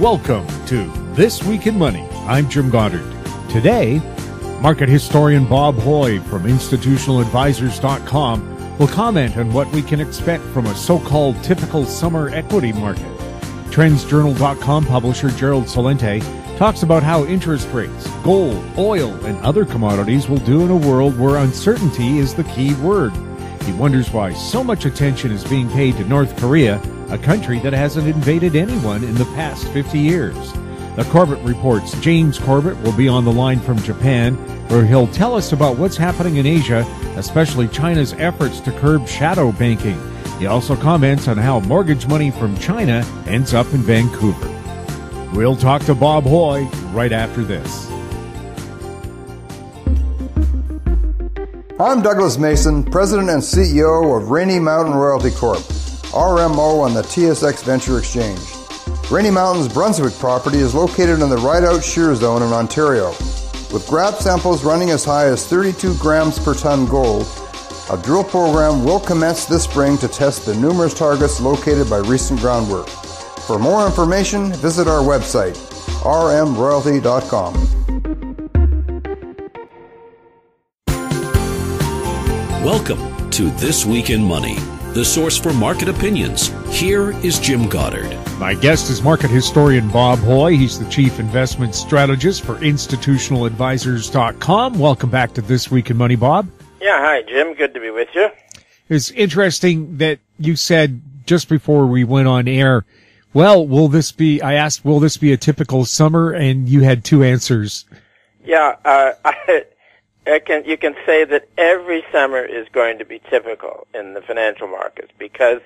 Welcome to This Week in Money. I'm Jim Goddard. Today, market historian Bob Hoye from institutionaladvisors.com will comment on what we can expect from a so-called typical summer equity market. TrendsJournal.com publisher Gerald Celente talks about how interest rates, gold, oil, and other commodities will do in a world where uncertainty is the key word. He wonders why so much attention is being paid to North Korea, a country that hasn't invaded anyone in the past 50 years. The Corbett reports James Corbett will be on the line from Japan, where he'll tell us about what's happening in Asia, especially China's efforts to curb shadow banking. He also comments on how mortgage money from China ends up in Vancouver. We'll talk to Bob Hoye right after this. I'm Douglas Mason, President and CEO of Rainy Mountain Royalty Corp., RMO on the TSX Venture Exchange. Rainy Mountain's Brunswick property is located in the Rideout Shear Zone in Ontario. With grab samples running as high as 32 grams per ton gold, a drill program will commence this spring to test the numerous targets located by recent groundwork. For more information, visit our website, rmroyalty.com. Welcome to This Week in Money, the source for market opinions. Here is Jim Goddard. My guest is market historian Bob Hoye. He's the chief investment strategist for institutionaladvisors.com. Welcome back to This Week in Money, Bob. Yeah, hi, Jim. Good to be with you. It's interesting that you said just before we went on air, well, I asked, will this be a typical summer? And you had two answers. Yeah, you can say that every summer is going to be typical in the financial markets, because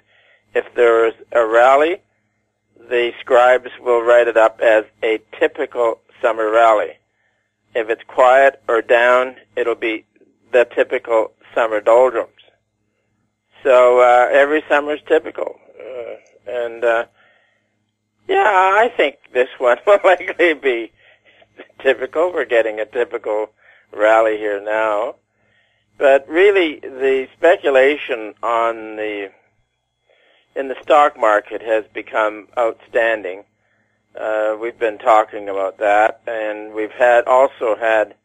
if there is a rally, the scribes will write it up as a typical summer rally. If it's quiet or down, it'll be the typical summer doldrums. So every summer is typical. I think this one will likely be typical. We're getting a typical rally here now. But really, the speculation in the stock market has become outstanding. We've been talking about that, and we've also had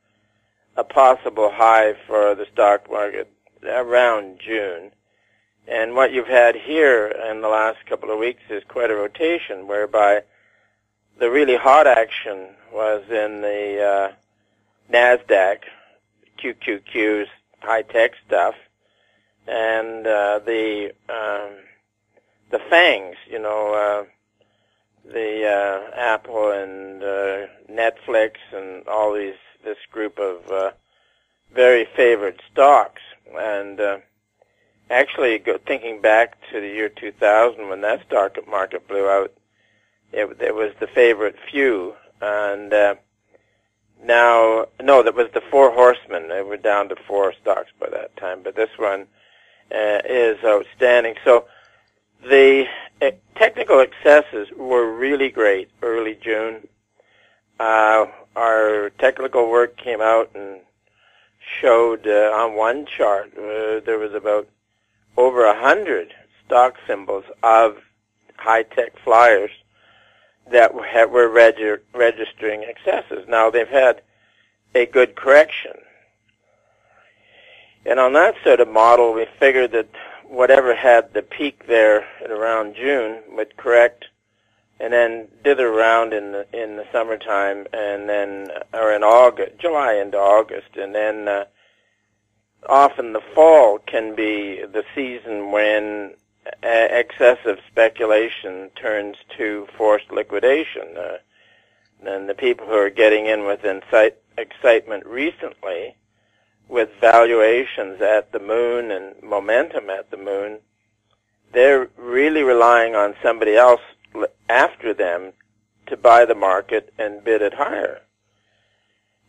a possible high for the stock market around June. And what you've had here in the last couple of weeks is quite a rotation, whereby the really hot action was in the NASDAQ, QQQ's high-tech stuff, and the FANGs, the Apple and Netflix and all this group of very favored stocks. And actually, thinking back to the year 2000 when that stock market blew out, it was the favorite few. And that was the four horsemen. They were down to four stocks by that time. But this one is outstanding. So the technical excesses were really great early June. Our technical work came out and showed on one chart there was about over 100 stock symbols of high-tech flyers that were registering excesses. Now, they've had a good correction. And on that sort of model, we figured that whatever had the peak there at around June would correct and then dither around in the summertime, and then, or in August, July into August, and then often the fall can be the season when excessive speculation turns to forced liquidation. And the people who are getting in with excitement recently, with valuations at the moon and momentum at the moon, they're really relying on somebody else after them to buy the market and bid it higher.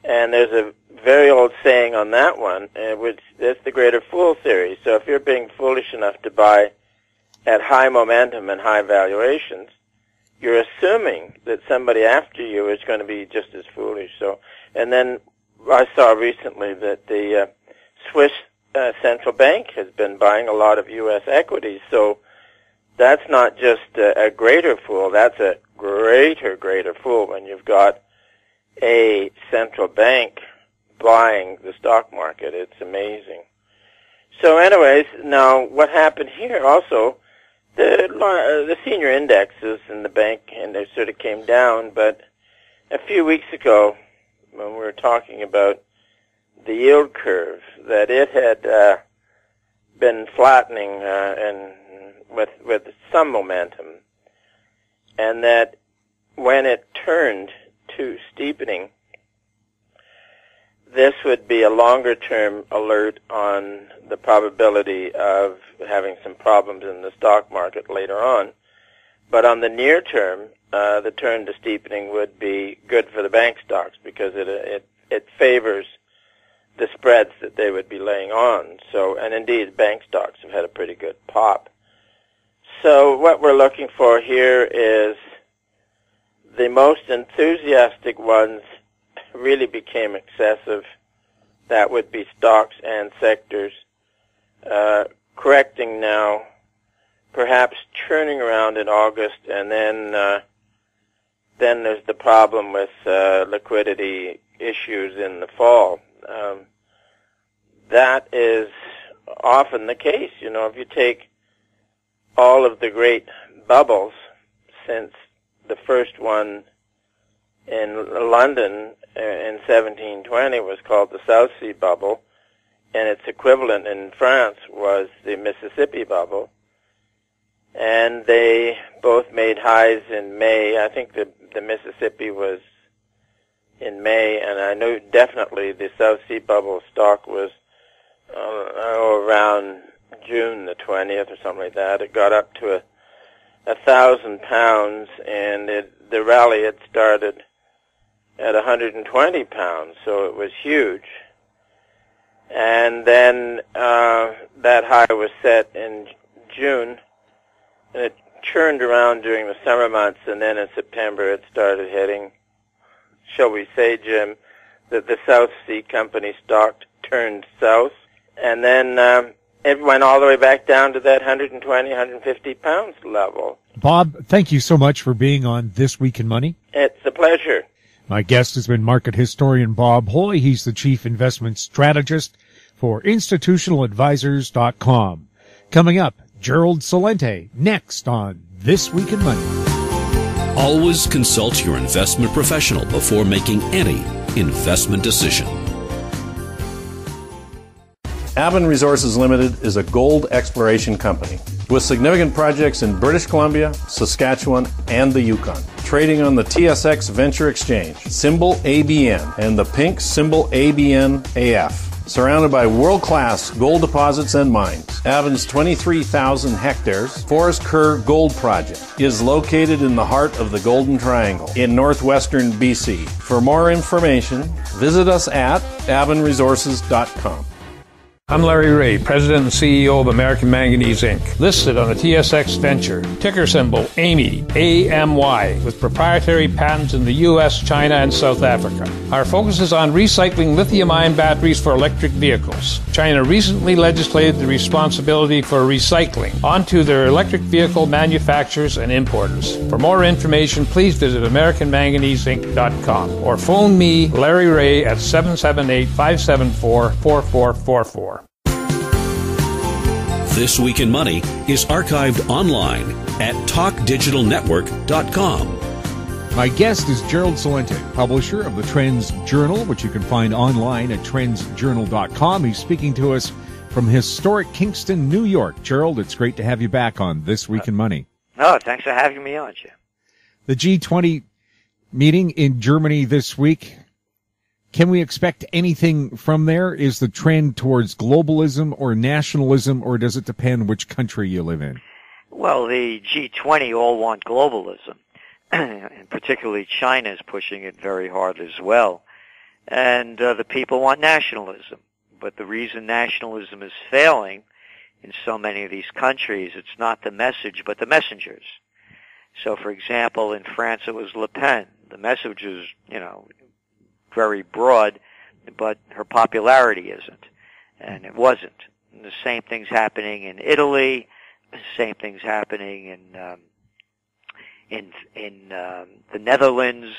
And there's a very old saying on that one, which is the greater fool theory. So if you're being foolish enough to buy at high momentum and high valuations, you're assuming that somebody after you is going to be just as foolish. So, and then I saw recently that the Swiss central bank has been buying a lot of U.S. equities. So that's not just a greater fool, that's a greater fool when you've got a central bank buying the stock market. It's amazing. So anyways, now what happened here also, the senior indexes in the bank, and they sort of came down, but a few weeks ago when we were talking about the yield curve, that it had been flattening and with some momentum, and that when it turned to steepening, this would be a longer-term alert on the probability of having some problems in the stock market later on. But on the near term, the turn to steepening would be good for the bank stocks because it favors the spreads that they would be laying on. So, and indeed, bank stocks have had a pretty good pop. So what we're looking for here is the most enthusiastic ones really became excessive. That would be stocks and sectors. Correcting now, perhaps turning around in August, and then there's the problem with liquidity issues in the fall. That is often the case. You know, if you take all of the great bubbles since the first one in London in 1720 was called the South Sea Bubble, and its equivalent in France was the Mississippi Bubble, and they both made highs in May. I think the Mississippi was in May, and I know definitely the South Sea Bubble stock was around June the 20th or something like that. It got up to £1,000, and the rally had started at £120, so it was huge. And then that high was set in June, and it churned around during the summer months, and then in September it started heading, shall we say, Jim, that the South Sea Company stock turned south, and then it went all the way back down to that 120, 150 pounds level. Bob, thank you so much for being on This Week in Money. It's a pleasure. My guest has been market historian Bob Hoye. He's the chief investment strategist for institutionaladvisors.com. Coming up, Gerald Celente, next on This Week in Money. Always consult your investment professional before making any investment decision. Avon Resources Limited is a gold exploration company with significant projects in British Columbia, Saskatchewan, and the Yukon. Trading on the TSX Venture Exchange, symbol ABN, and the pink symbol ABN-AF. Surrounded by world-class gold deposits and mines, Avon's 23,000 hectares Forest Kerr Gold Project is located in the heart of the Golden Triangle in northwestern BC. For more information, visit us at avonresources.com. I'm Larry Ray, President and CEO of American Manganese, Inc., listed on the TSX Venture, ticker symbol AMY, A-M-Y, with proprietary patents in the U.S., China, and South Africa. Our focus is on recycling lithium-ion batteries for electric vehicles. China recently legislated the responsibility for recycling onto their electric vehicle manufacturers and importers. For more information, please visit AmericanManganeseInc.com or phone me, Larry Ray, at 778-574-4444. This Week in Money is archived online at talkdigitalnetwork.com. My guest is Gerald Celente, publisher of the Trends Journal, which you can find online at trendsjournal.com. He's speaking to us from historic Kingston, New York. Gerald, it's great to have you back on This Week in Money. Oh, thanks for having me on, Jim. The G20 meeting in Germany this week. Can we expect anything from there? Is the trend towards globalism or nationalism, or does it depend which country you live in? Well, the G20 all want globalism, and particularly China is pushing it very hard as well. And the people want nationalism. But the reason nationalism is failing in so many of these countries, it's not the message, but the messengers. So, for example, in France it was Le Pen. The message is, very broad, but her popularity isn't, and it wasn't. And the same thing's happening in Italy, Same thing's happening in the Netherlands.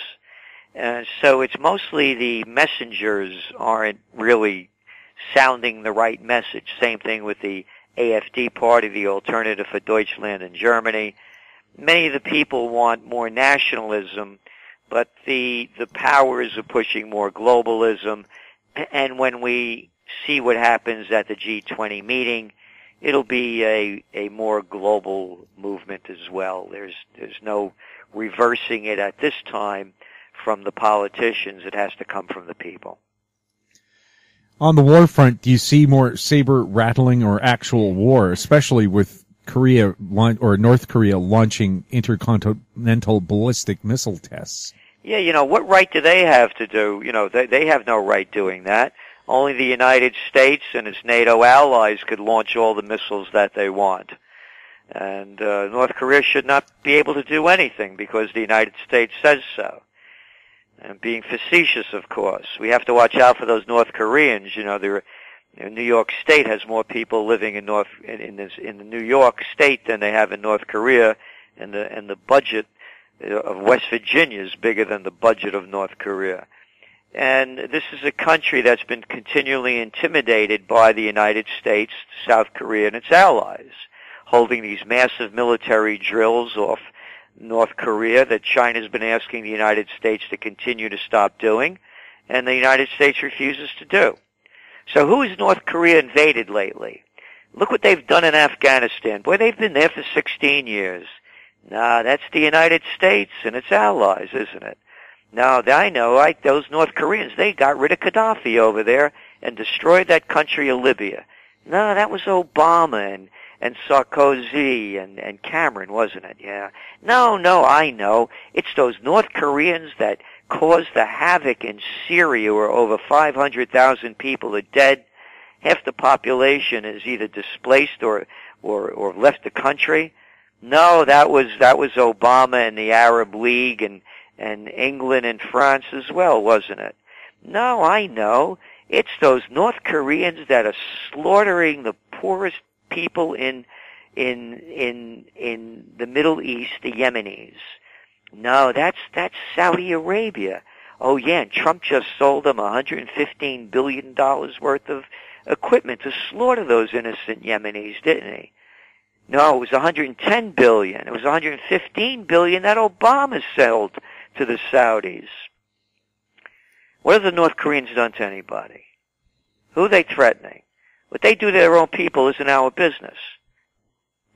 So it's mostly the messengers aren't really sounding the right message. Same thing with the AfD party, the Alternative for Deutschland in Germany. Many of the people want more nationalism, but the powers are pushing more globalism. And when we see what happens at the G20 meeting, it'll be a more global movement as well. There's no reversing it at this time from the politicians. It has to come from the people. On the war front, do you see more saber rattling or actual war, especially with Korea or North Korea launching intercontinental ballistic missile tests? Yeah, what right do they have to do? They have no right doing that. Only the United States and its NATO allies could launch all the missiles that they want. And North Korea should not be able to do anything because the United States says so. And being facetious, of course. We have to watch out for those North Koreans. New York State has more people living in the New York State than they have in North Korea, and the budget of West Virginia is bigger than the budget of North Korea. And this is a country that's been continually intimidated by the United States, South Korea, and its allies, holding these massive military drills off North Korea that China's been asking the United States to continue to stop doing, and the United States refuses to do. So who has North Korea invaded lately? Look what they've done in Afghanistan. Boy, they've been there for 16 years. Nah, that's the United States and its allies, isn't it? Now, I know, those North Koreans, they got rid of Gaddafi over there and destroyed that country of Libya. No, that was Obama and Sarkozy and Cameron, wasn't it? Yeah. No, I know. It's those North Koreans that caused the havoc in Syria where over 500,000 people are dead. Half the population is either displaced or left the country. No, that was Obama and the Arab League and England and France as well, wasn't it? No, I know. It's those North Koreans that are slaughtering the poorest people in the Middle East, the Yemenis. No, that's Saudi Arabia. Oh yeah, and Trump just sold them $115 billion worth of equipment to slaughter those innocent Yemenis, didn't he? No, it was $110 billion. It was $115 billion that Obama sold to the Saudis. What have the North Koreans done to anybody? Who are they threatening? What they do to their own people isn't our business.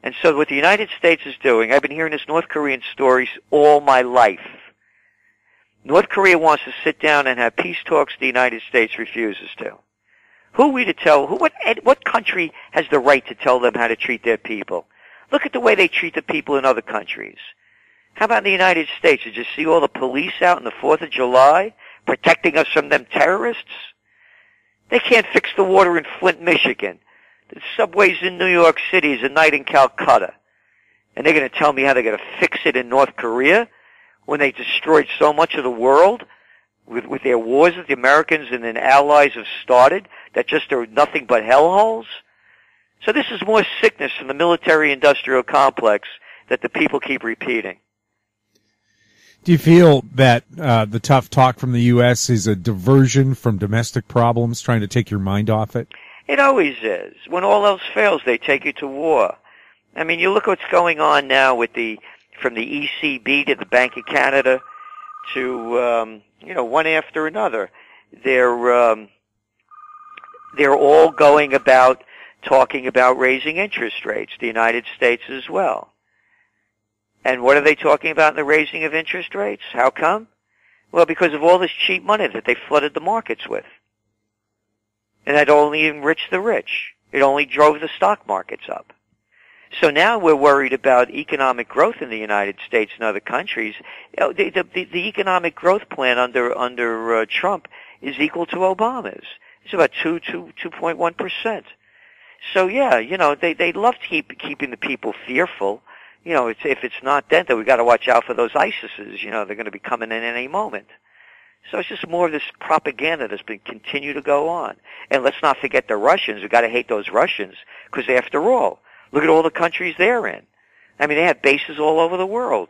And so what the United States is doing, I've been hearing this North Korean stories all my life. North Korea wants to sit down and have peace talks. The United States refuses to. Who are we to tell? What country has the right to tell them how to treat their people? Look at the way they treat the people in other countries. How about in the United States? Did you see all the police out on the 4th of July protecting us from them terrorists? They can't fix the water in Flint, Michigan. The subways in New York City is a night in Calcutta. And they're going to tell me how they're going to fix it in North Korea when they destroyed so much of the world with their wars that the Americans and their allies have started that just are nothing but hellholes? So this is more sickness from the military-industrial complex that the people keep repeating. Do you feel that the tough talk from the U.S. is a diversion from domestic problems, trying to take your mind off it? It always is. When all else fails, they take you to war. I mean, you look what's going on now with from the ECB to the Bank of Canada to, one after another. They're all going about talking about raising interest rates, the United States as well. And what are they talking about in the raising of interest rates? How come? Well, because of all this cheap money that they flooded the markets with. And that only enriched the rich. It only drove the stock markets up. So now we're worried about economic growth in the United States and other countries. The economic growth plan under Trump is equal to Obama's. It's about 2.1%. So yeah, they love keeping the people fearful. If it's not then we got to watch out for those ISISes. They're going to be coming in any moment. So it's just more of this propaganda that's been continue to go on. And let's not forget the Russians. We've got to hate those Russians because after all, Look at all the countries they're in. I mean, they have bases all over the world.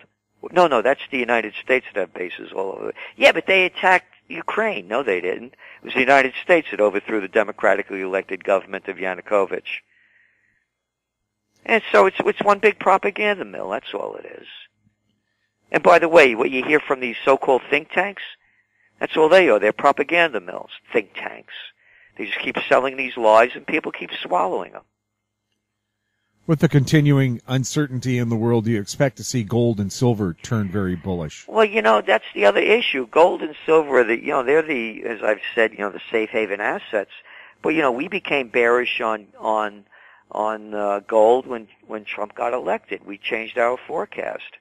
No, that's the United States that have bases all over. Yeah, but they attacked Ukraine. No, they didn't. It was the United States that overthrew the democratically elected government of Yanukovych. And so it's one big propaganda mill. That's all it is. And by the way, what you hear from these so-called think tanks, that's all they are. They're propaganda mills, think tanks. They just keep selling these lies, and people keep swallowing them. With the continuing uncertainty in the world, do you expect to see gold and silver turn very bullish? Well, that's the other issue. Gold and silver are they're the, as I've said, the safe haven assets. But we became bearish on gold when Trump got elected. We changed our forecast,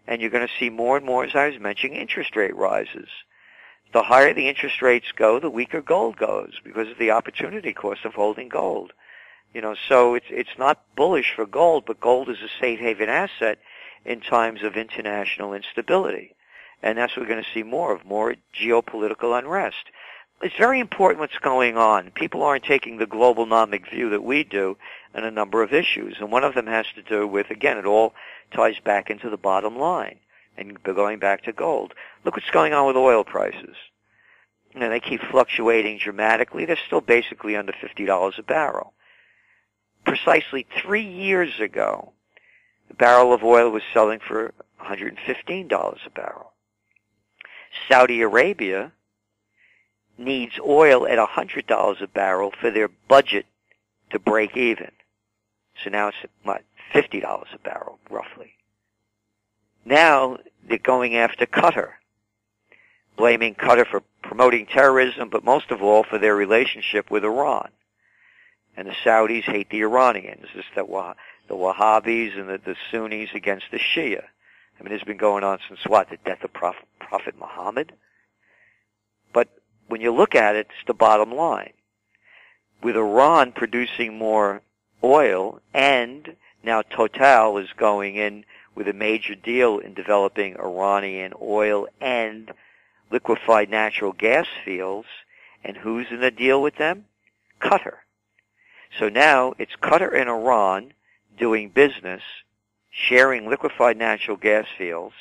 and you're going to see more and more, as I was mentioning, interest rate rises. The higher the interest rates go, the weaker gold goes because of the opportunity cost of holding gold. So it's not bullish for gold, but gold is a safe haven asset in times of international instability. And that's what we're going to see more geopolitical unrest. It's very important what's going on. People aren't taking the globalnomic view that we do on a number of issues. And one of them has to do with, again, it all ties back into the bottom line. And going back to gold. Look what's going on with oil prices. They keep fluctuating dramatically. They're still basically under $50 a barrel. Precisely 3 years ago, the barrel of oil was selling for $115 a barrel. Saudi Arabia needs oil at $100 a barrel for their budget to break even. So now it's $50 a barrel, roughly. Now they're going after Qatar, blaming Qatar for promoting terrorism, but most of all for their relationship with Iran. And the Saudis hate the Iranians. It's the Wahhabis and the Sunnis against the Shia. I mean, it's been going on since the death of Prophet Muhammad? But when you look at it, it's the bottom line. With Iran producing more oil, and now Total is going in with a major deal in developing Iranian oil and liquefied natural gas fields, and who's in the deal with them? Qatar. So now it's Qatar and Iran doing business, sharing liquefied natural gas fields,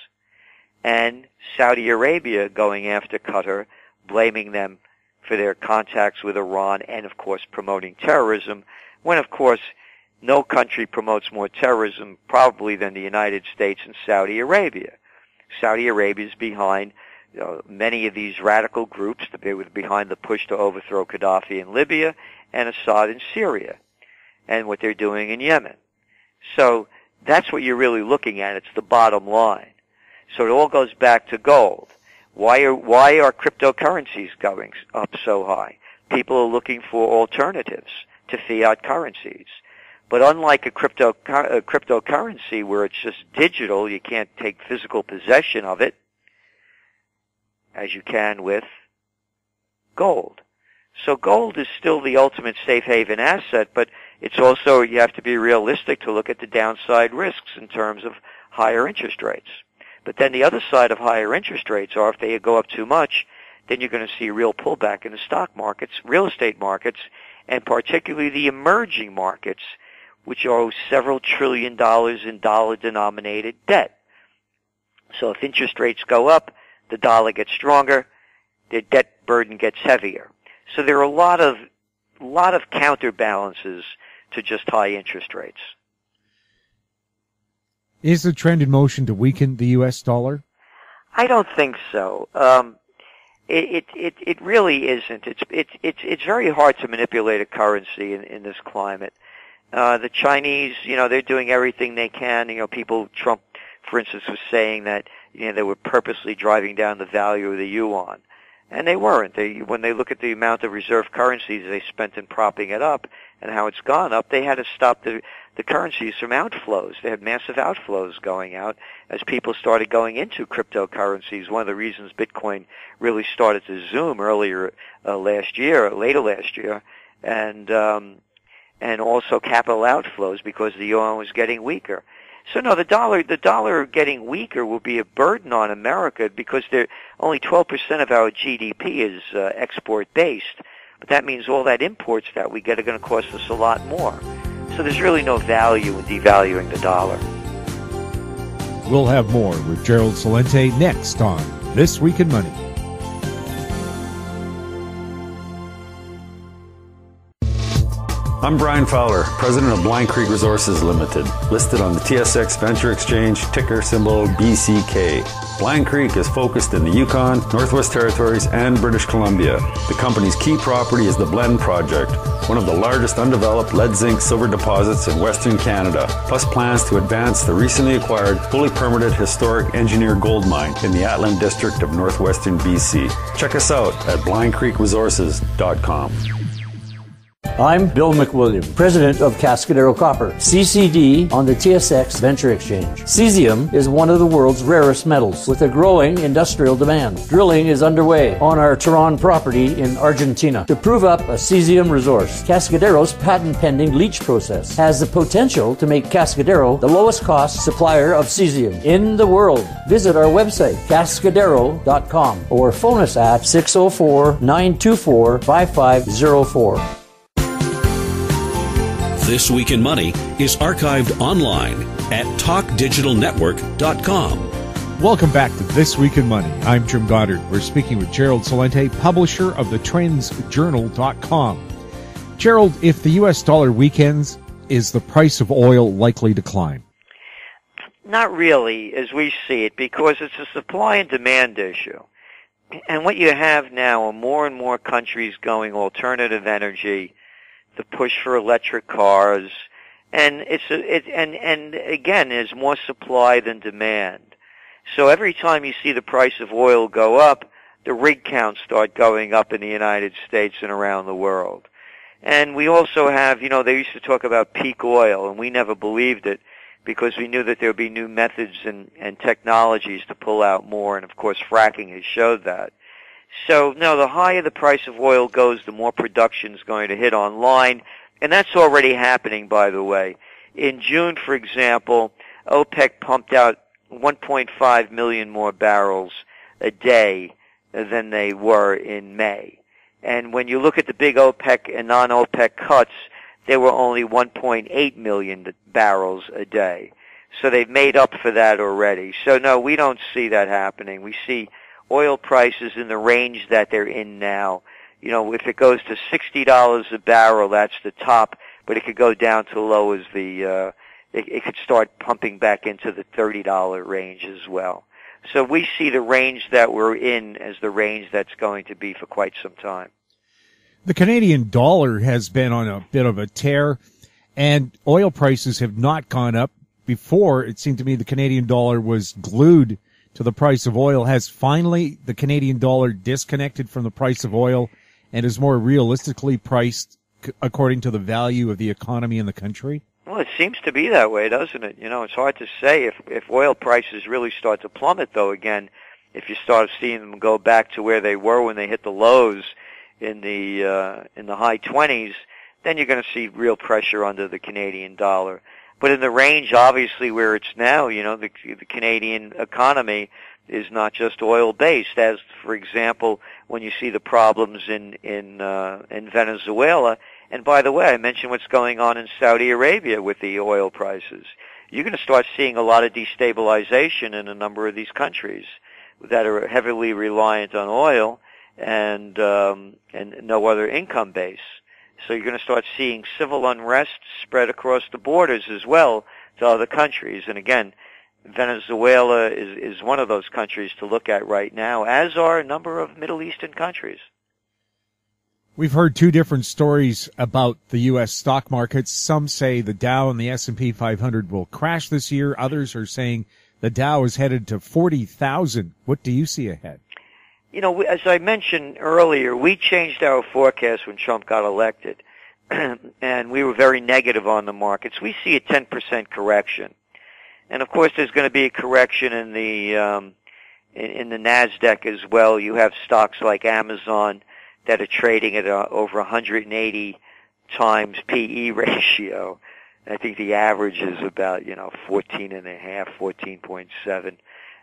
and Saudi Arabia going after Qatar, blaming them for their contacts with Iran and, of course, promoting terrorism, when, of course, no country promotes more terrorism probably than the United States and Saudi Arabia. Saudi Arabia is behind many of these radical groups. They were behind the push to overthrow Gaddafi in Libya and Assad in Syria, and what they're doing in Yemen. So that's what you're really looking at. It's the bottom line. So it all goes back to gold. Why are cryptocurrencies going up so high? People are looking for alternatives to fiat currencies. But unlike a cryptocurrency where it's just digital, you can't take physical possession of it, as you can with gold. So gold is still the ultimate safe haven asset, but it's also, you have to be realistic to look at the downside risks in terms of higher interest rates. But then the other side of higher interest rates are if they go up too much, then you're going to see a real pullback in the stock markets, real estate markets, and particularly the emerging markets, which owe several $1 trillion in dollar-denominated debt. So if interest rates go up, the dollar gets stronger, their debt burden gets heavier. So there are a lot of counterbalances to just high interest rates. Is the trend in motion to weaken the U.S. dollar? I don't think so. It really isn't. It's very hard to manipulate a currency in this climate. The Chinese, they're doing everything they can. Trump, for instance, was saying that they were purposely driving down the value of the yuan, and they weren't. When they look at the amount of reserve currencies they spent in propping it up and how it's gone up, they had to stop the currencies from outflows. They had massive outflows going out as people started going into cryptocurrencies. One of the reasons Bitcoin really started to zoom later last year, and also capital outflows because the yuan was getting weaker. So no, the dollar getting weaker will be a burden on America because only 12% of our GDP is export based. But that means all that imports that we get are going to cost us a lot more. So there's really no value in devaluing the dollar. We'll have more with Gerald Celente next on This Week in Money. I'm Brian Fowler, president of Blind Creek Resources Limited, listed on the TSX Venture Exchange, ticker symbol BCK. Blind Creek is focused in the Yukon, Northwest Territories, and British Columbia. The company's key property is the Blend Project, one of the largest undeveloped lead zinc silver deposits in Western Canada, plus plans to advance the recently acquired, fully permitted historic engineered gold mine in the Atlan district of northwestern BC. Check us out at blindcreekresources.com. I'm Bill McWilliam, president of Cascadero Copper, CCD on the TSX Venture Exchange. Cesium is one of the world's rarest metals with a growing industrial demand. Drilling is underway on our Tehran property in Argentina to prove up a cesium resource. Cascadero's patent-pending leach process has the potential to make Cascadero the lowest cost supplier of cesium in the world. Visit our website, cascadero.com, or phone us at 604-924-5504. This Week in Money is archived online at talkdigitalnetwork.com. Welcome back to This Week in Money. I'm Jim Goddard. We're speaking with Gerald Celente, publisher of the TrendsJournal.com. Gerald, if the U.S. dollar weakens, is the price of oil likely to climb? Not really, as we see it, because it's a supply and demand issue. And what you have now are more and more countries going alternative energy, the push for electric cars, and and again, there's more supply than demand. So every time you see the price of oil go up, the rig counts start going up in the United States and around the world. And we also have, they used to talk about peak oil, and we never believed it because we knew that there would be new methods and technologies to pull out more, and of course fracking has showed that. So, no, the higher the price of oil goes, the more production is going to hit online, and that's already happening, by the way. In June, for example, OPEC pumped out 1.5 million more barrels a day than they were in May. And when you look at the big OPEC and non-OPEC cuts, they were only 1.8 million barrels a day. So they've made up for that already. So, no, we don't see that happening. We see oil prices in the range that they're in now. If it goes to $60 a barrel, that's the top, but it could go down to low as it could start pumping back into the $30 range as well. So we see the range that we're in as the range that's going to be for quite some time. The Canadian dollar has been on a bit of a tear, and oil prices have not gone up. Before, it seemed to me the Canadian dollar was glued to the price of oil. Has finally the Canadian dollar disconnected from the price of oil and is more realistically priced according to the value of the economy in the country? Well, it seems to be that way, doesn't it? It's hard to say if oil prices really start to plummet, though, again, if you start seeing them go back to where they were when they hit the lows in the high 20s, then you're going to see real pressure under the Canadian dollar. But in the range, obviously, where it's now, the Canadian economy is not just oil-based. As, for example, when you see the problems in Venezuela, and by the way, I mentioned what's going on in Saudi Arabia with the oil prices. You're going to start seeing a lot of destabilization in a number of these countries that are heavily reliant on oil and no other income base. So you're going to start seeing civil unrest spread across the borders as well to other countries. And again, Venezuela is one of those countries to look at right now, as are a number of Middle Eastern countries. We've heard two different stories about the U.S. stock markets. Some say the Dow and the S&P 500 will crash this year. Others are saying the Dow is headed to 40,000. What do you see ahead? As I mentioned earlier, we changed our forecast when Trump got elected, and we were very negative on the markets. We see a 10% correction. And of course, there's going to be a correction in the NASDAQ as well. You have stocks like Amazon that are trading at over 180 times PE ratio. I think the average is about 14.5, 14.7,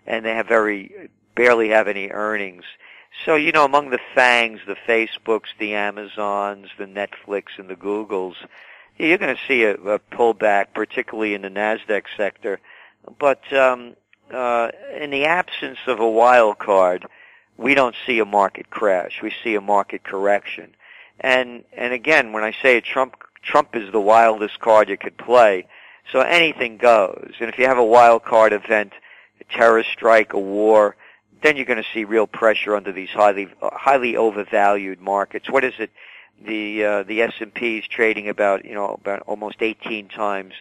and they barely have any earnings. So, among the FANGs, the Facebooks, the Amazons, the Netflix, and the Googles, You're going to see a pullback, particularly in the NASDAQ sector. But in the absence of a wild card, we don't see a market crash. We see a market correction. And again, when I say Trump is the wildest card you could play, so anything goes. And if you have a wild card event, a terrorist strike, a war, then you're going to see real pressure under these highly overvalued markets. What is it? The S&P is trading about almost 18 times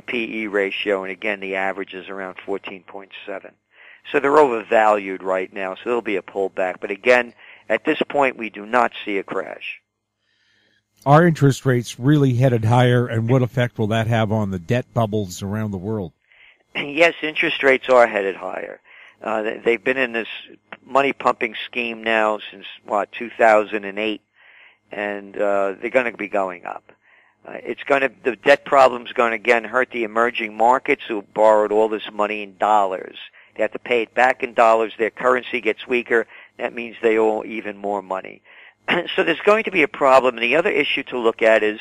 PE ratio, and again the average is around 14.7. So they're overvalued right now. So there'll be a pullback. But again, at this point, we do not see a crash. Are interest rates really headed higher, and what effect will that have on the debt bubbles around the world? Yes, interest rates are headed higher. They've been in this money pumping scheme now since 2008, and they're going to be going up. The debt problem's going to again hurt the emerging markets who borrowed all this money in dollars. They have to pay it back in dollars. Their currency gets weaker. That means they owe even more money. So there's going to be a problem. And the other issue to look at is,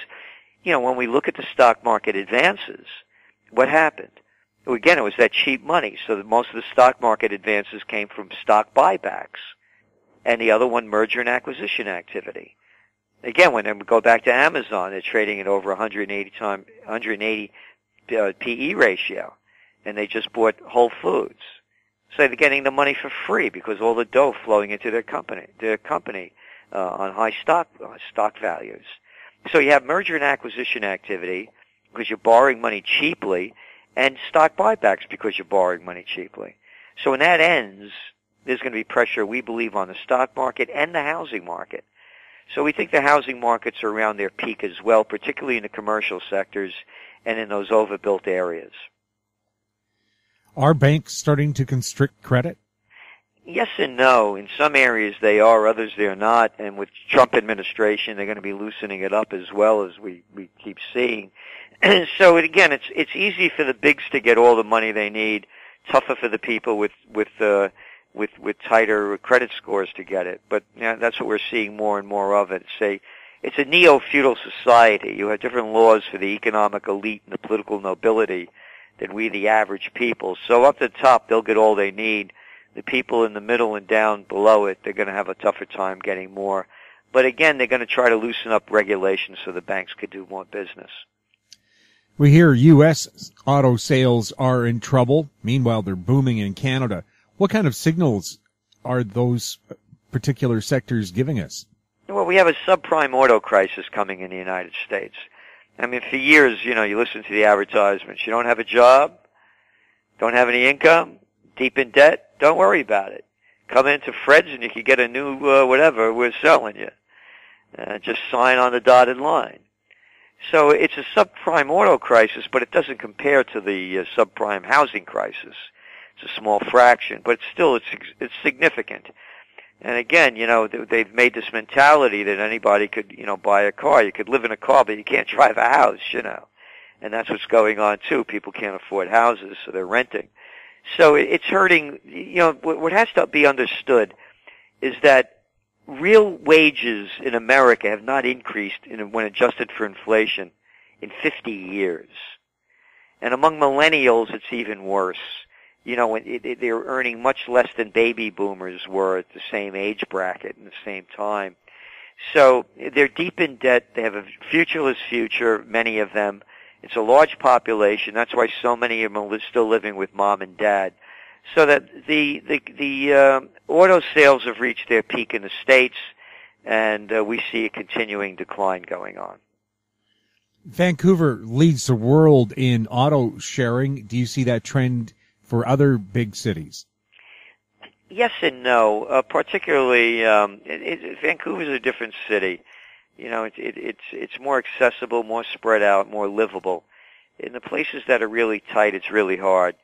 when we look at the stock market advances, what happened? Again, it was that cheap money. So most of the stock market advances came from stock buybacks, and the other one, merger and acquisition activity. Again, when we go back to Amazon, they're trading at over 180 PE ratio, and they just bought Whole Foods. So they're getting the money for free because all the dough flowing into their company on high stock values. So you have merger and acquisition activity because you're borrowing money cheaply, and stock buybacks because you're borrowing money cheaply. So when that ends, there's going to be pressure, we believe, on the stock market and the housing market. So we think the housing markets are around their peak as well, particularly in the commercial sectors and in those overbuilt areas. Are banks starting to constrict credit? Yes and no. In some areas they are, others they're not. And with Trump administration, they're going to be loosening it up as well, as we keep seeing. So again, it's easy for the bigs to get all the money they need, tougher for the people with tighter credit scores to get it. But that's what we're seeing more and more of it. It's a neo-feudal society. You have different laws for the economic elite and the political nobility than we, the average people. So up the top, they'll get all they need. The people in the middle and down below it, they're going to have a tougher time getting more. But again, they're going to try to loosen up regulations so the banks could do more business. We hear U.S. auto sales are in trouble. Meanwhile, they're booming in Canada. What kind of signals are those particular sectors giving us? Well, we have a subprime auto crisis coming in the United States. I mean, for years, you listen to the advertisements. You don't have a job, don't have any income, deep in debt, don't worry about it. Come into Fred's and you can get a new whatever we're selling you. Just sign on the dotted line. So it's a subprime auto crisis, but it doesn't compare to the subprime housing crisis. It's a small fraction, but still it's significant. And again, they've made this mentality that anybody could, buy a car. You could live in a car, but you can't drive a house, And that's what's going on too. People can't afford houses, so they're renting. So it's hurting. What has to be understood is that real wages in America have not increased when adjusted for inflation in 50 years. And among millennials, it's even worse. They're earning much less than baby boomers were at the same age bracket in the same time. So they're deep in debt. They have a futureless future, many of them. It's a large population. That's why so many of them are still living with mom and dad. So that the auto sales have reached their peak in the States, and we see a continuing decline going on. Vancouver leads the world in auto sharing. Do you see that trend for other big cities? Yes and no. Particularly, Vancouver's a different city. It's more accessible, more spread out, more livable. In the places that are really tight, it's really hard.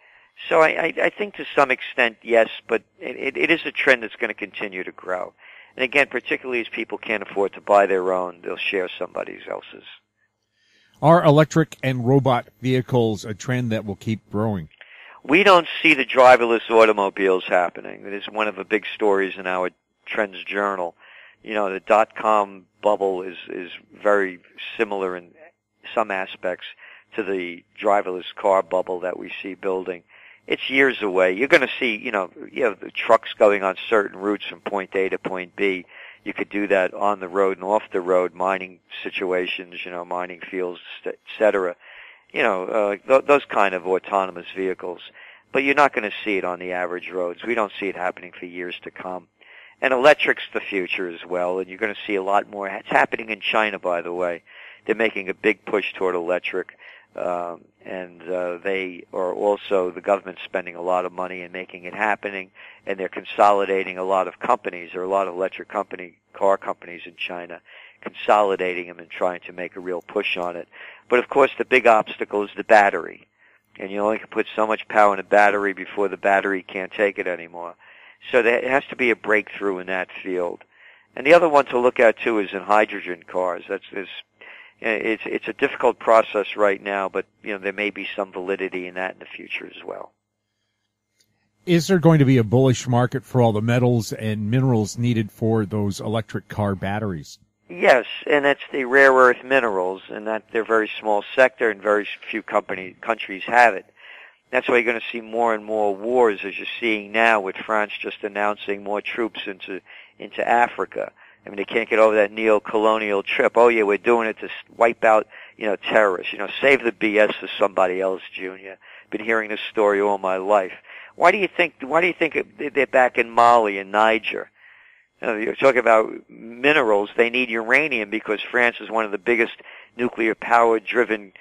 So I think to some extent, yes, but it is a trend that's going to continue to grow. And again, particularly as people can't afford to buy their own, they'll share somebody else's. Are electric and robot vehicles a trend that will keep growing? We don't see the driverless automobiles happening. It is one of the big stories in our Trends Journal. The .com bubble is very similar in some aspects to the driverless car bubble that we see building. It's years away. You're going to see, the trucks going on certain routes from point A to point B. You could do that on the road and off the road, mining situations, mining fields, et cetera. Those kind of autonomous vehicles. But you're not going to see it on the average roads. We don't see it happening for years to come. And electric's the future as well, and you're going to see a lot more. It's happening in China, by the way. They're making a big push toward electric, and they are also, the government's spending a lot of money in making it happening, and they're consolidating a lot of companies. There are a lot of electric car companies in China, consolidating them and trying to make a real push on it. But of course, the big obstacle is the battery. And you only can put so much power in a battery before the battery can't take it anymore. So there has to be a breakthrough in that field. And the other one to look at, too, is in hydrogen cars. It's a difficult process right now, but there may be some validity in that in the future as well. Is there going to be a bullish market for all the metals and minerals needed for those electric car batteries? Yes, and that's the rare earth minerals, and that they're a very small sector, and very few countries have it. That's why you're going to see more and more wars, as you're seeing now, with France just announcing more troops into Africa. I mean, they can't get over that neo-colonial trip. Oh yeah, we're doing it to wipe out, terrorists. Save the BS for somebody else, Junior. Been hearing this story all my life. Why do you think they're back in Mali and Niger? You're talking about minerals. They need uranium because France is one of the biggest nuclear power-driven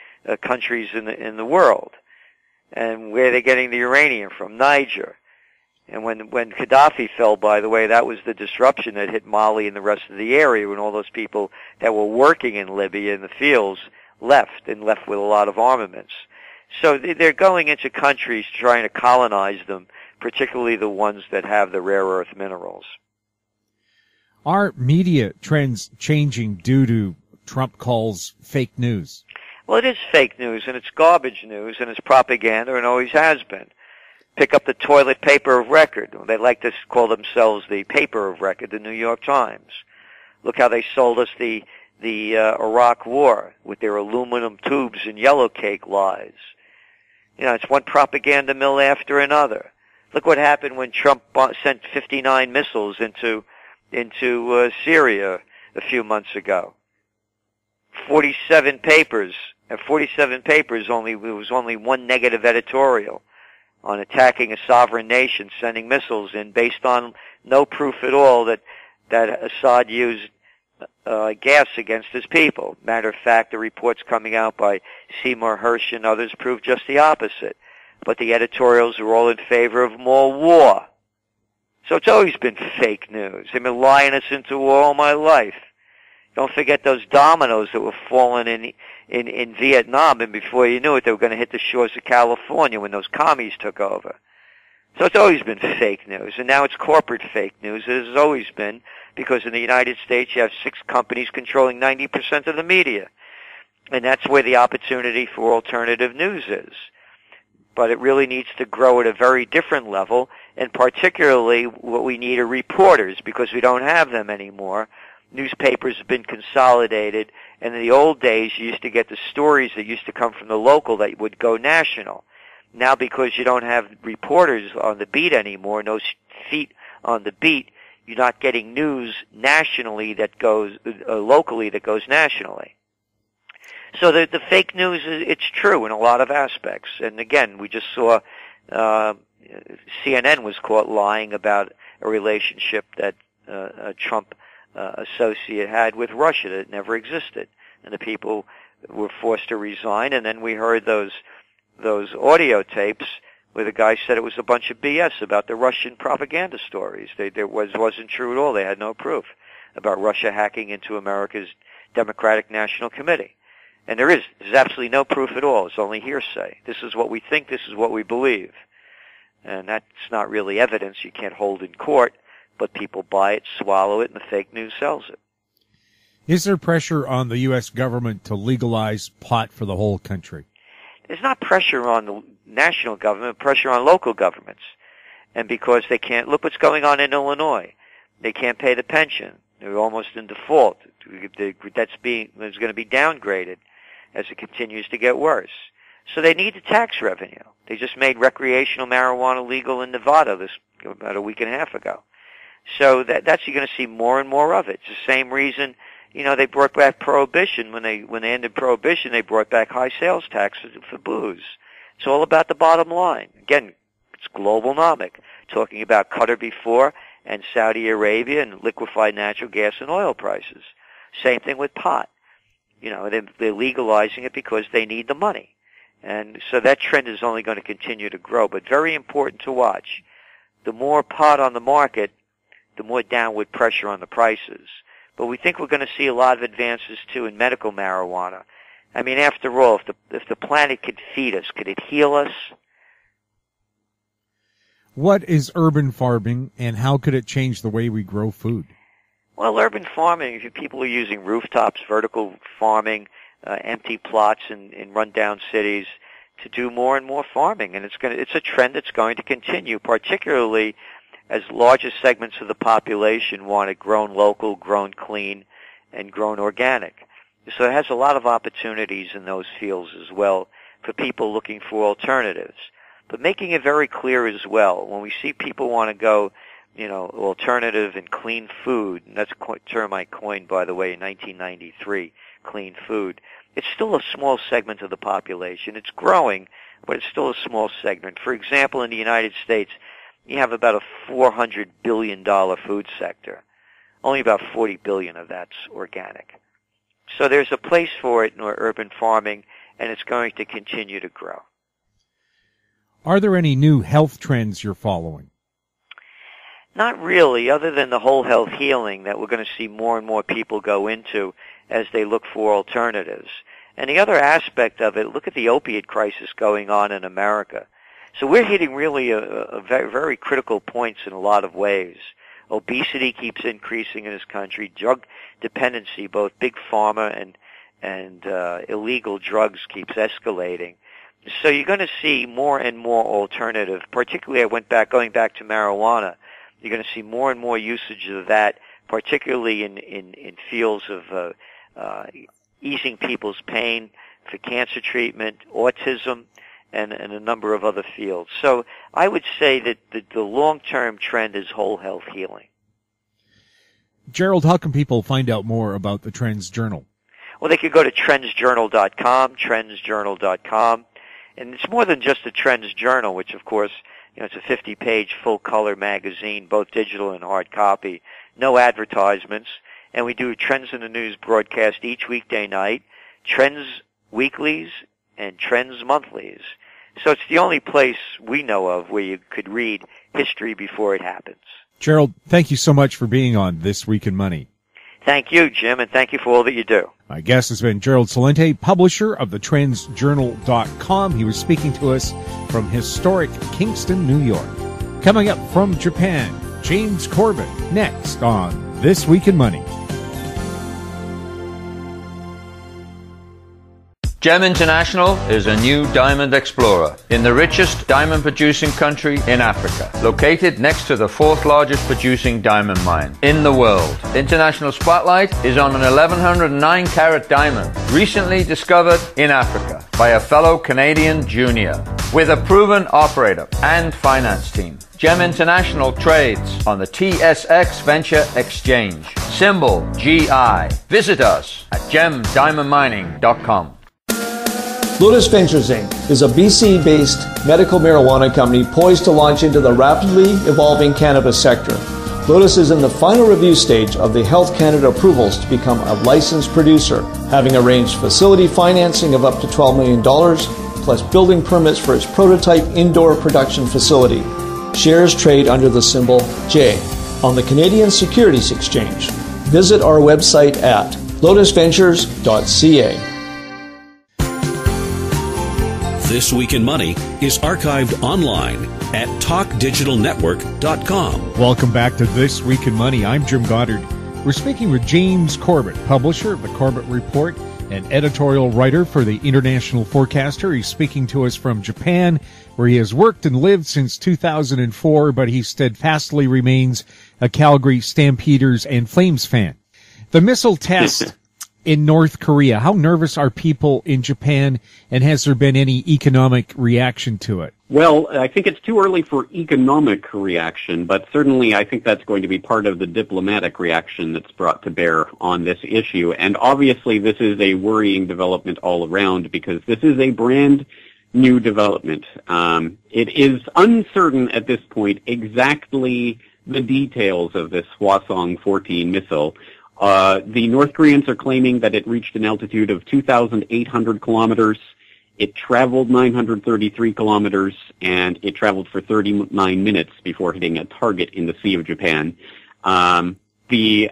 countries in the world. And where are they getting the uranium from? Niger. And when Gaddafi fell, by the way, that was the disruption that hit Mali and the rest of the area, when all those people that were working in Libya in the fields left with a lot of armaments. So they're going into countries trying to colonize them, particularly the ones that have the rare earth minerals. Are media trends changing due to Trump calls fake news? Well, it is fake news, and it's garbage news, and it's propaganda, and always has been. Pick up the toilet paper of record. They like to call themselves the paper of record, the New York Times. Look how they sold us the Iraq War with their aluminum tubes and yellow cake lies. It's one propaganda mill after another. Look what happened when Trump sent 59 missiles into Syria a few months ago. 47 papers. At 47 papers, there was only one negative editorial on attacking a sovereign nation, sending missiles in, based on no proof at all that Assad used gas against his people. Matter of fact, the reports coming out by Seymour Hersh and others prove just the opposite. But the editorials are all in favor of more war. So it's always been fake news. They've been lying us into war all my life. Don't forget those dominoes that were falling in Vietnam, and before you knew it, they were going to hit the shores of California when those commies took over. So it's always been fake news, and now it's corporate fake news. It has always been, because in the United States you have 6 companies controlling 90% of the media, and that's where the opportunity for alternative news is. But it really needs to grow at a very different level, and particularly what we need are reporters, because we don't have them anymore. Newspapers have been consolidated, and in the old days you used to get the stories that used to come from the local that would go national. Now, because you don't have reporters on the beat anymore, no feet on the beat, you're not getting news nationally that goes locally that goes nationally. So the fake news, it's true in a lot of aspects. And again, we just saw CNN was caught lying about a relationship that a Trump associate had with Russia that never existed, and the people were forced to resign. And then we heard those audio tapes where the guy said it was a bunch of BS about the Russian propaganda stories. Wasn't true at all. They had no proof about Russia hacking into America's Democratic National Committee. And there's absolutely no proof at all. It's only hearsay. This is what we think, this is what we believe. And that's not really evidence you can't hold in court, but people buy it, swallow it, and the fake news sells it. Is there pressure on the U.S. government to legalize pot for the whole country? There's not pressure on the national government, pressure on local governments. And because they can't, look what's going on in Illinois. They can't pay the pension. They're almost in default. It's going to be downgraded. as it continues to get worse. So they need the tax revenue. They just made recreational marijuana legal in Nevada about a week and a half ago. So that's you're going to see more and more of it. It's the same reason, they brought back Prohibition. When they ended Prohibition, they brought back high sales taxes for booze. It's all about the bottom line. Again, it's globalnomic, talking about Qatar before and Saudi Arabia and liquefied natural gas and oil prices. Same thing with pot. They're legalizing it because they need the money. And so that trend is only going to continue to grow, but very important to watch. The more pot on the market, the more downward pressure on the prices. But we think we're going to see a lot of advances, too, in medical marijuana. I mean, after all, if the planet could feed us, could it heal us? What is urban farming, and how could it change the way we grow food? Well, urban farming, if people are using rooftops, vertical farming, empty plots in rundown cities to do more and more farming, and it's a trend that's going to continue, particularly as larger segments of the population want it grown local, grown clean, and grown organic. So it has a lot of opportunities in those fields as well for people looking for alternatives. But making it very clear as well, when we see people want to go, alternative and clean food, and that's a term I coined, by the way, in 1993, clean food, it's still a small segment of the population. It's growing, but it's still a small segment. For example, in the United States, you have about a $400 billion food sector. Only about $40 billion of that's organic. So there's a place for it in urban farming, and it's going to continue to grow. Are there any new health trends you're following? Not really, other than the whole health healing that we're going to see more and more people go into as they look for alternatives. And the other aspect of it, look at the opiate crisis going on in America. So we're hitting really a very, very critical points in a lot of ways. Obesity keeps increasing in this country. Drug dependency, both big pharma and illegal drugs, keeps escalating. So you're going to see more and more alternative. Particularly, going back to marijuana. You're going to see more and more usage of that, particularly in fields of easing people's pain, for cancer treatment, autism, and a number of other fields. So I would say that the long-term trend is whole health healing. Gerald, how can people find out more about the Trends Journal? Well, they could go to trendsjournal.com, and it's more than just a Trends Journal, which, of course, it's a 50-page full-color magazine, both digital and hard copy, no advertisements, and we do Trends in the News broadcast each weekday night, Trends Weeklies, and Trends Monthlies. So it's the only place we know of where you could read history before it happens. Gerald, thank you so much for being on This Week in Money. Thank you, Jim, and thank you for all that you do. My guest has been Gerald Celente, publisher of the TrendsJournal.com. He was speaking to us from historic Kingston, New York. Coming up from Japan, James Corbett, next on This Week in Money. Gem International is a new diamond explorer in the richest diamond producing country in Africa, located next to the fourth largest producing diamond mine in the world. International Spotlight is on an 1109 carat diamond recently discovered in Africa by a fellow Canadian junior with a proven operator and finance team. Gem International trades on the TSX Venture Exchange, symbol GI. Visit us at gemdiamondmining.com. Lotus Ventures Inc. is a BC-based medical marijuana company poised to launch into the rapidly evolving cannabis sector. Lotus is in the final review stage of the Health Canada approvals to become a licensed producer, having arranged facility financing of up to $12 million, plus building permits for its prototype indoor production facility. Shares trade under the symbol J on the Canadian Securities Exchange. Visit our website at lotusventures.ca. This Week in Money is archived online at talkdigitalnetwork.com. Welcome back to This Week in Money. I'm Jim Goddard. We're speaking with James Corbett, publisher of the Corbett Report and editorial writer for the International Forecaster. He's speaking to us from Japan, where he has worked and lived since 2004, but he steadfastly remains a Calgary Stampeders and Flames fan. The missile test in North Korea? How nervous are people in Japan, and has there been any economic reaction to it? Well, I think it's too early for economic reaction, but certainly I think that's going to be part of the diplomatic reaction that's brought to bear on this issue. And obviously this is a worrying development all around because this is a brand new development. It is uncertain at this point exactly the details of this Hwasong-14 missile. The North Koreans are claiming that it reached an altitude of 2,800 kilometers. It traveled 933 kilometers, and it traveled for 39 minutes before hitting a target in the Sea of Japan. The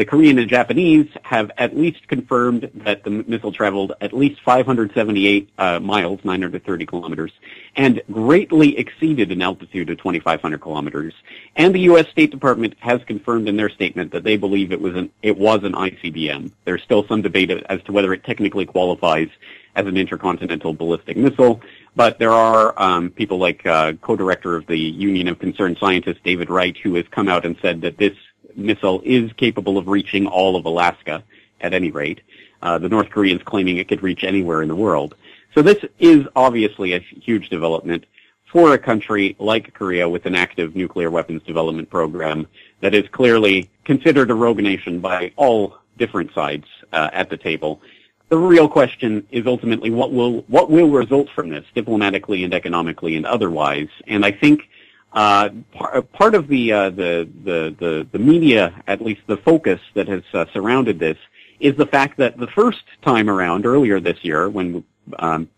Korean and Japanese have at least confirmed that the missile traveled at least 578 miles, 930 kilometers, and greatly exceeded an altitude of 2,500 kilometers. And the U.S. State Department has confirmed in their statement that they believe it was an ICBM. There's still some debate as to whether it technically qualifies as an intercontinental ballistic missile, but there are people like co-director of the Union of Concerned Scientists, David Wright, who has come out and said that this missile is capable of reaching all of Alaska, at any rate. The North Koreans claiming it could reach anywhere in the world. So this is obviously a huge development for a country like Korea with an active nuclear weapons development program that is clearly considered a rogue nation by all different sides at the table. The real question is ultimately what will result from this, diplomatically and economically and otherwise. And I think part of the media, at least the focus that has surrounded this, is the fact that the first time around, earlier this year, when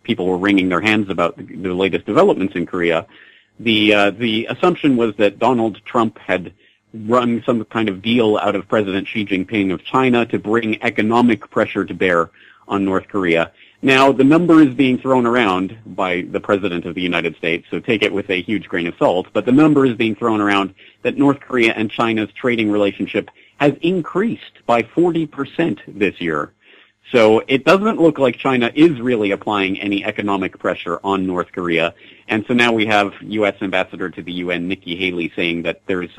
people were wringing their hands about the latest developments in Korea, the assumption was that Donald Trump had run some kind of deal out of President Xi Jinping of China to bring economic pressure to bear on North Korea. Now, the number is being thrown around by the President of the United States, so take it with a huge grain of salt, but the number is being thrown around that North Korea and China's trading relationship has increased by 40% this year. So it doesn't look like China is really applying any economic pressure on North Korea, and so now we have U.S. Ambassador to the UN, Nikki Haley, saying that there's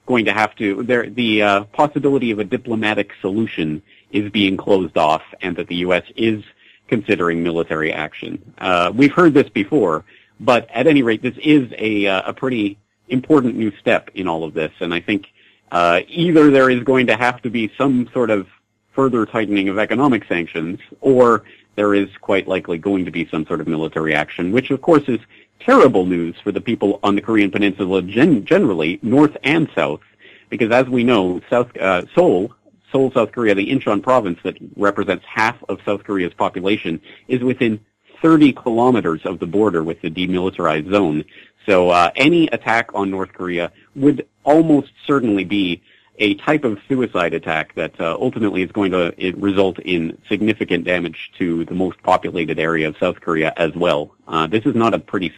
going to have to, the possibility of a diplomatic solution is being closed off, and that the U.S. is considering military action. We've heard this before, but at any rate, this is a pretty important new step in all of this, and I think either there is going to have to be some sort of further tightening of economic sanctions, or there is quite likely going to be some sort of military action, which of course is terrible news for the people on the Korean Peninsula generally, north and south, because as we know, Seoul, South Korea, the Incheon province that represents half of South Korea's population, is within 30 kilometers of the border with the demilitarized zone. So any attack on North Korea would almost certainly be a type of suicide attack that ultimately is going to result in significant damage to the most populated area of South Korea as well. This is not a pretty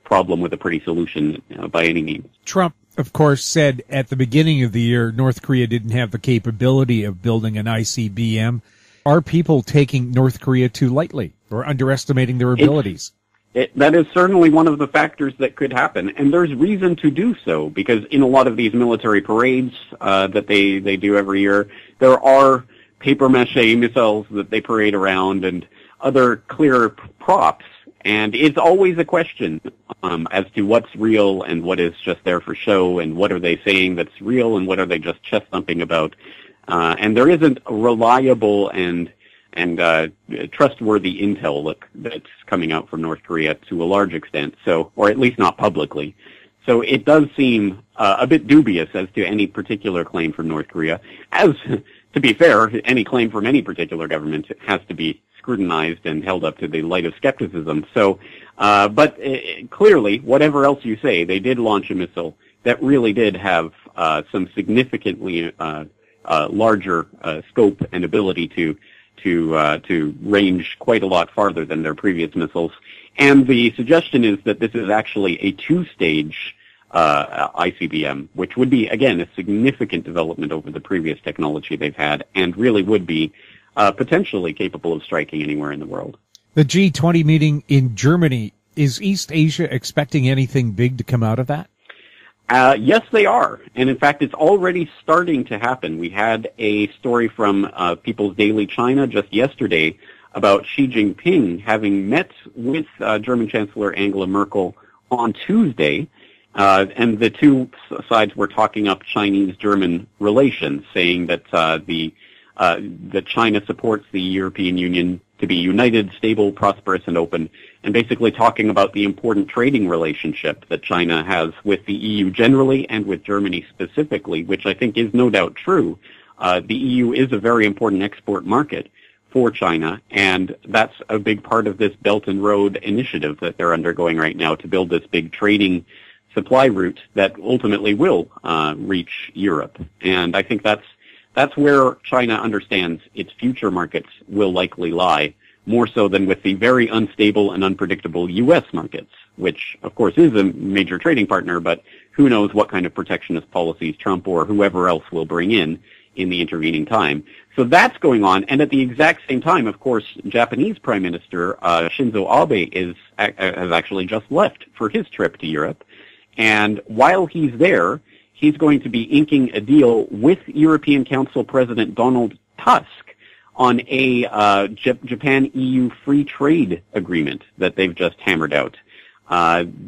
problem with a pretty solution by any means. Trump, of course, said at the beginning of the year North Korea didn't have the capability of building an ICBM. Are people taking North Korea too lightly or underestimating their abilities? That is certainly one of the factors that could happen, and there's reason to do so, because in a lot of these military parades that they do every year, there are papier-mâché missiles that they parade around and other clear props, and it's always a question as to what's real and what is just there for show, and what are they saying that's real and what are they just chest-thumping about. And there isn't a reliable and trustworthy intel that's coming out from North Korea to a large extent, or at least not publicly. So it does seem a bit dubious as to any particular claim from North Korea. As, to be fair, any claim from any particular government has to be scrutinized and held up to the light of skepticism. So, but clearly, whatever else you say, they did launch a missile that really did have some significantly larger scope and ability to range quite a lot farther than their previous missiles. And the suggestion is that this is actually a two-stage ICBM, which would be, again, a significant development over the previous technology they've had, and really would be potentially capable of striking anywhere in the world. The G20 meeting in Germany, is East Asia expecting anything big to come out of that? Yes, they are. And in fact, it's already starting to happen. We had a story from People's Daily China just yesterday about Xi Jinping having met with German Chancellor Angela Merkel on Tuesday, and the two sides were talking up Chinese-German relations, saying that that China supports the European Union to be united, stable, prosperous, and open, and basically talking about the important trading relationship that China has with the EU generally and with Germany specifically, which I think is no doubt true. The EU is a very important export market for China, and that's a big part of this Belt and Road initiative that they're undergoing right now to build this big trading supply route that ultimately will reach Europe. And I think that's where China understands its future markets will likely lie, more so than with the very unstable and unpredictable U.S. markets, which, of course, is a major trading partner, but who knows what kind of protectionist policies Trump or whoever else will bring in the intervening time. So that's going on, and at the exact same time, of course, Japanese Prime Minister Shinzo Abe has actually just left for his trip to Europe, and while he's there, he's going to be inking a deal with European Council President Donald Tusk on a Japan-EU free trade agreement that they've just hammered out.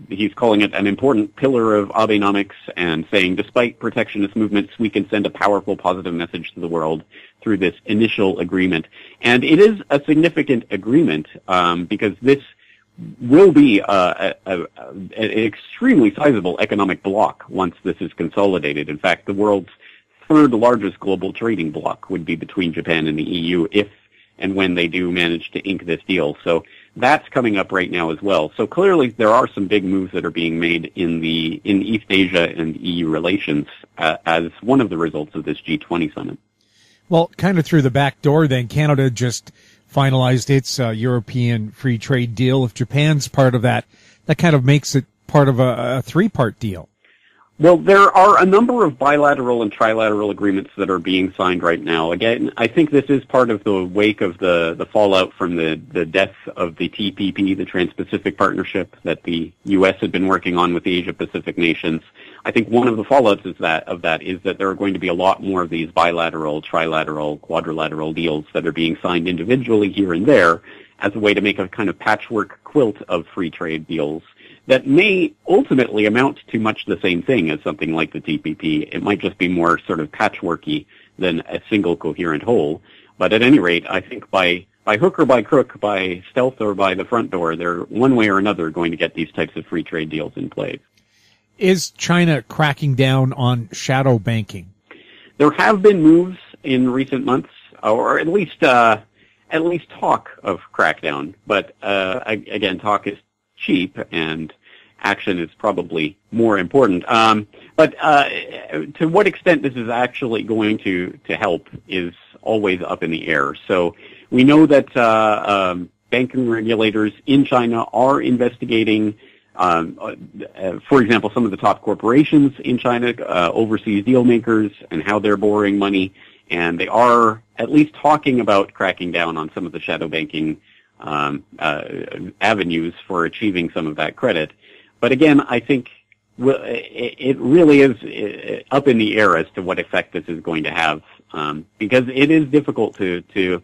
He's calling it an important pillar of Abenomics and saying, despite protectionist movements, we can send a powerful positive message to the world through this initial agreement. And it is a significant agreement because this will be an extremely sizable economic bloc once this is consolidated. In fact, the world's third largest global trading bloc would be between Japan and the EU if and when they do manage to ink this deal. So that's coming up right now as well. So clearly there are some big moves that are being made in East Asia and EU relations as one of the results of this G20 summit. Well, kind of through the back door then, Canada just finalized its European free trade deal. If Japan's part of that, that kind of makes it part of a three-part deal. Well, there are a number of bilateral and trilateral agreements that are being signed right now. Again, I think this is part of the wake of the fallout from the death of the TPP, the Trans-Pacific Partnership that the U.S. had been working on with the Asia-Pacific nations. I think one of the fallouts is that there are going to be a lot more of these bilateral, trilateral, quadrilateral deals that are being signed individually here and there as a way to make a kind of patchwork quilt of free trade deals that may ultimately amount to much the same thing as something like the TPP. It might just be more sort of patchworky than a single coherent whole. But at any rate, I think by hook or by crook, by stealth or by the front door, they're one way or another going to get these types of free trade deals in place. Is China cracking down on shadow banking? There have been moves in recent months, or at least talk of crackdown. But again, talk is cheap, and action is probably more important. But to what extent this is actually going to help is always up in the air. So we know that banking regulators in China are investigating, for example, some of the top corporations in China, overseas deal makers, and how they're borrowing money. And they are at least talking about cracking down on some of the shadow banking avenues for achieving some of that credit. But again, I think it really is up in the air as to what effect this is going to have, because it is difficult to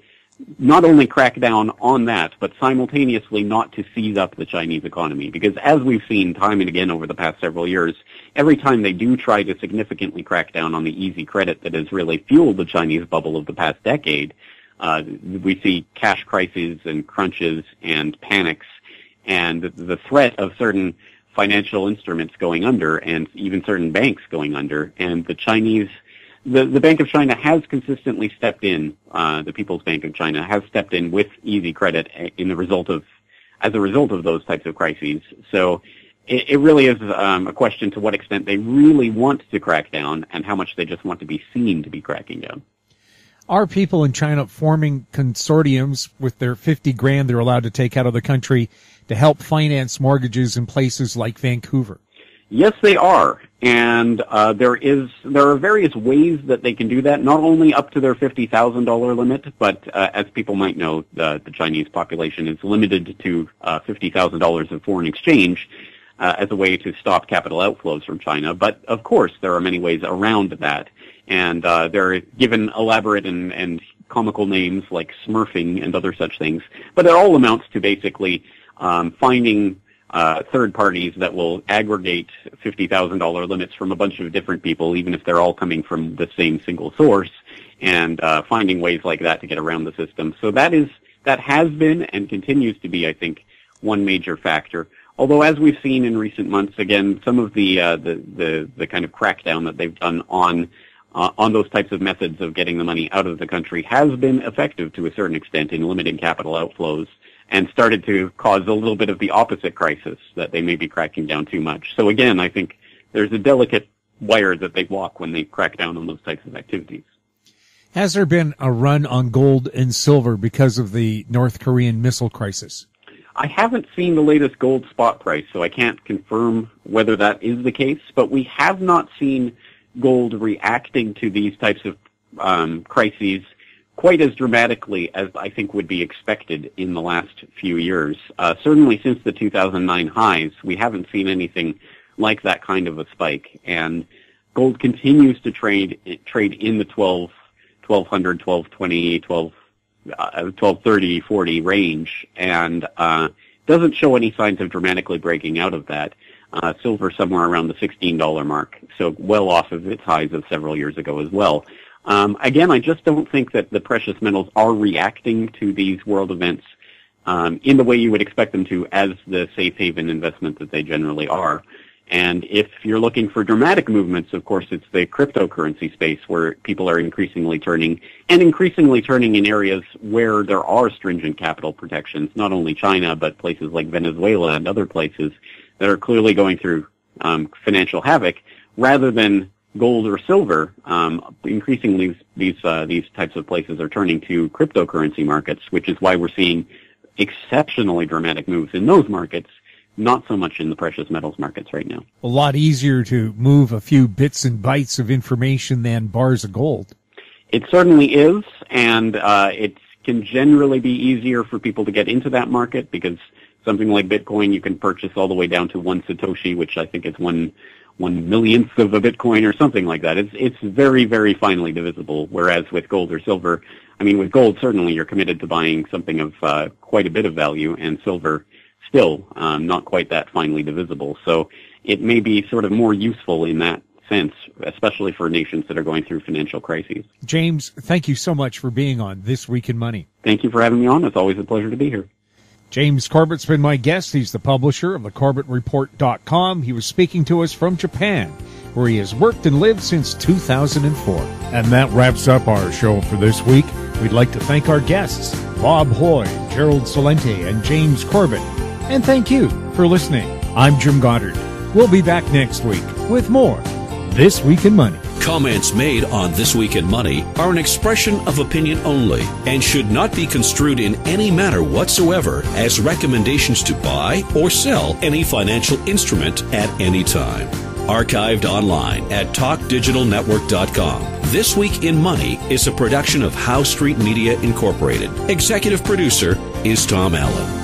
not only crack down on that, but simultaneously not to seize up the Chinese economy. Because as we've seen time and again over the past several years, every time they do try to significantly crack down on the easy credit that has really fueled the Chinese bubble of the past decade, we see cash crises and crunches and panics and the threat of certain financial instruments going under and even certain banks going under. And the Bank of China has consistently stepped in, the People's Bank of China has stepped in with easy credit as a result of those types of crises. So it really is a question to what extent they really want to crack down and how much they just want to be seen to be cracking down. Are people in China forming consortiums with their $50,000 they're allowed to take out of the country to help finance mortgages in places like Vancouver? Yes, they are. And there are various ways that they can do that, not only up to their $50,000 limit, but as people might know, the Chinese population is limited to $50,000 of foreign exchange. as a way to stop capital outflows from China. But of course, there are many ways around that, and they're given elaborate and comical names like smurfing and other such things. But it all amounts to basically finding third parties that will aggregate $50,000 limits from a bunch of different people, even if they're all coming from the same single source, and finding ways like that to get around the system. So that has been and continues to be, I think, one major factor. Although, as we've seen in recent months, again, some of the kind of crackdown that they've done on those types of methods of getting the money out of the country has been effective to a certain extent in limiting capital outflows, and started to cause a little bit of the opposite crisis, that they may be cracking down too much. So again, I think there's a delicate wire that they walk when they crack down on those types of activities. Has there been a run on gold and silver because of the North Korean missile crisis? I haven't seen the latest gold spot price, so I can't confirm whether that is the case, but we have not seen gold reacting to these types of crises quite as dramatically as I think would be expected in the last few years. Certainly since the 2009 highs, we haven't seen anything like that kind of a spike. And gold continues to trade in the 1200, 1220, 1230, 40 range, and doesn't show any signs of dramatically breaking out of that. Silver somewhere around the $16 mark, so well off of its highs of several years ago as well. Again, I just don't think that the precious metals are reacting to these world events in the way you would expect them to as the safe haven investment that they generally are. And if you're looking for dramatic movements, of course, it's the cryptocurrency space where people are increasingly turning in areas where there are stringent capital protections, not only China, but places like Venezuela and other places that are clearly going through financial havoc, rather than gold or silver. Increasingly, these types of places are turning to cryptocurrency markets, which is why we're seeing exceptionally dramatic moves in those markets, not so much in the precious metals markets right now. A lot easier to move a few bits and bytes of information than bars of gold. It certainly is, and it can generally be easier for people to get into that market because something like Bitcoin you can purchase all the way down to 1 Satoshi, which I think is 1/1,000,000th of a Bitcoin or something like that. It's very, very finely divisible, whereas with gold or silver, I mean, with gold, certainly you're committed to buying something of quite a bit of value, and silver still not quite that finely divisible. So it may be sort of more useful in that sense, especially for nations that are going through financial crises. James, thank you so much for being on This Week in Money. Thank you for having me on. It's always a pleasure to be here. James Corbett's been my guest. He's the publisher of the CorbettReport.com. He was speaking to us from Japan, where he has worked and lived since 2004. And that wraps up our show for this week. We'd like to thank our guests, Bob Hoye, Gerald Celente, and James Corbett. And thank you for listening. I'm Jim Goddard. We'll be back next week with more This Week in Money. Comments made on This Week in Money are an expression of opinion only and should not be construed in any manner whatsoever as recommendations to buy or sell any financial instrument at any time. Archived online at TalkDigitalNetwork.com. This Week in Money is a production of Howe Street Media Incorporated. Executive producer is Tom Allen.